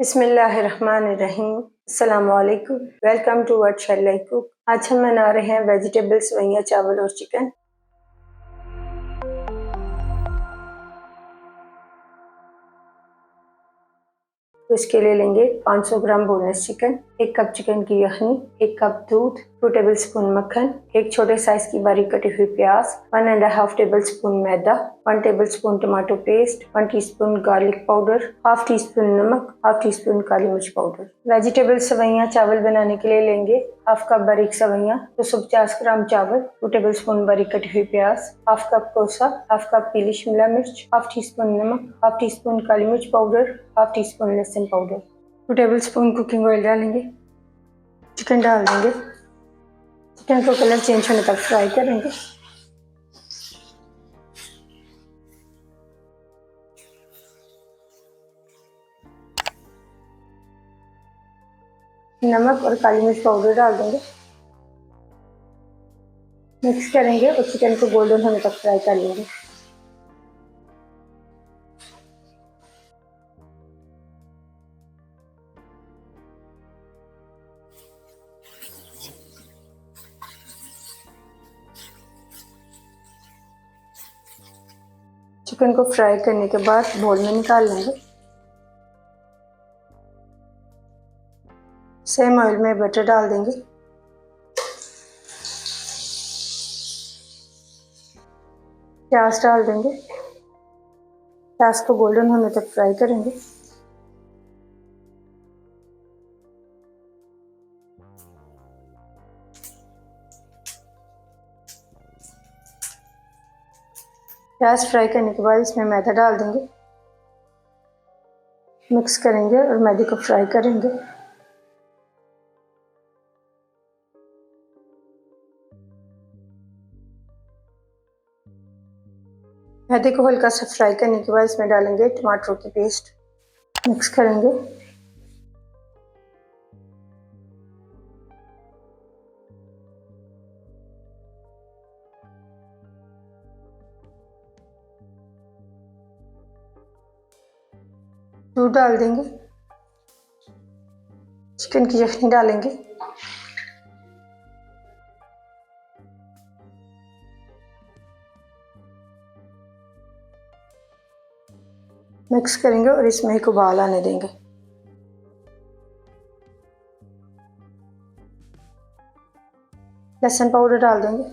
बिस्मिल्लाहिर्रहमानिर्रहीम। अस्सलामुअलैकुम। Welcome to what shall I cook. आज हम बना रहे हैं वेजिटेबल्स वैया चावल और चिकन। तो इसके लिए लेंगे 500 ग्राम बोनलेस चिकन, 1 कप चिकन की यखनी, 1 कप दूध, 2 टेबल स्पून मक्खन, एक छोटे साइज की बारीक कटी हुई प्याज, 1.5 टेबल स्पून मैदा, 1 table spoon tomato paste, 1 teaspoon garlic powder, half tea spoon नमक, हाफ टी स्पून काली मिर्च पाउडर। वेजिटेबल सवैया चावल बनाने के लिए लेंगे हाफ कप बारीक सवैया, 250 ग्राम चावल, 2 टेबल स्पून बारीक कटी हुई प्याज, हाफ कप कोसा, हाफ कप पीली शिमला मिर्च, हाफ टी स्पून नमक, हाफ टी स्पून काली मिर्च पाउडर, हाफ टी स्पून लहसुन powder, 2 table spoon cooking oil डालेंगे। चिकन डाल देंगे। चिकन को कलर चेंज होने तक फ्राई करेंगे। नमक और काली मिर्च पाउडर डाल देंगे। मिक्स करेंगे और चिकन को गोल्डन होने तक फ्राई कर लेंगे। चिकन को फ्राई करने के बाद बोल में निकाल लेंगे। सेम ऑयल में बटर डाल देंगे। प्याज डाल देंगे। प्याज को गोल्डन होने तक फ्राई करेंगे। प्याज फ्राई करने के बाद इसमें मैदा डाल देंगे। मिक्स करेंगे और मैदे को फ्राई करेंगे। मैदे को हल्का सा फ्राई करने के बाद इसमें डालेंगे टमाटरों की पेस्ट। मिक्स करेंगे। दूध डाल देंगे। चिकन की यखनी डालेंगे। मिक्स करेंगे और इसमें एक उबाल आने देंगे। लहसुन पाउडर डाल देंगे।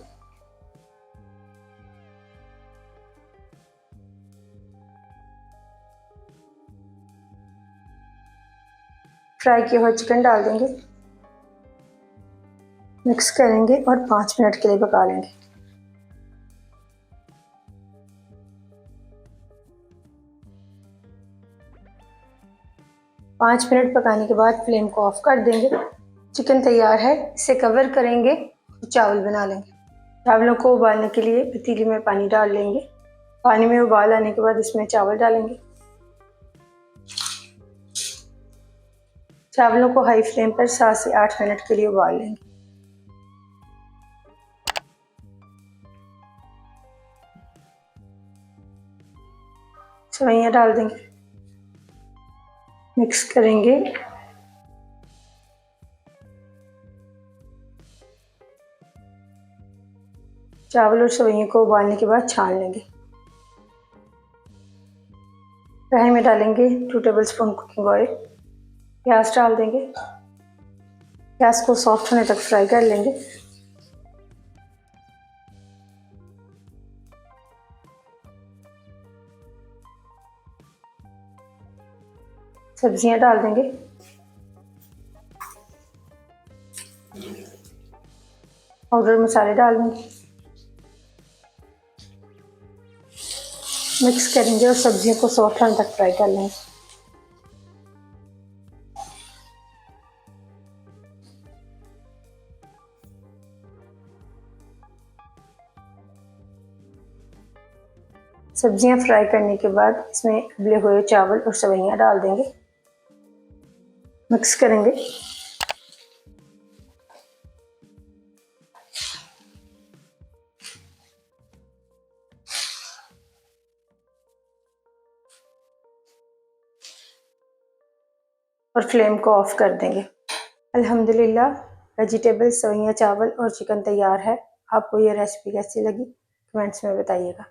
फ्राई किया हुआ चिकन डाल देंगे। मिक्स करेंगे और 5 मिनट के लिए पका लेंगे। पाँच मिनट पकाने के बाद फ्लेम को ऑफ कर देंगे। चिकन तैयार है। इसे कवर करेंगे और चावल बना लेंगे। चावलों को उबालने के लिए पतीली में पानी डाल लेंगे। पानी में उबाल आने के बाद इसमें चावल डालेंगे। चावलों को हाई फ्लेम पर 7 से 8 मिनट के लिए उबाल लेंगे। सवैयां डाल देंगे। मिक्स करेंगे। चावल और सवैयों को उबालने के बाद छान लेंगे। कढ़ाई में डालेंगे 2 टेबल स्पून कुकिंग ऑयल। प्याज डाल देंगे। प्याज को सॉफ्ट होने तक फ्राई कर लेंगे। सब्जियां डाल देंगे। पाउडर मसाले डाल देंगे। मिक्स करेंगे और सब्जियों को सॉफ्ट होने तक फ्राई कर लेंगे। सब्जियां फ्राई करने के बाद इसमें उबले हुए चावल और सवैयां डाल देंगे। मिक्स करेंगे। और फ्लेम को ऑफ कर देंगे। अल्हम्दुलिल्लाह वेजिटेबल, सवैयाँ चावल और चिकन तैयार है। आपको ये रेसिपी कैसी लगी कमेंट्स में बताइएगा।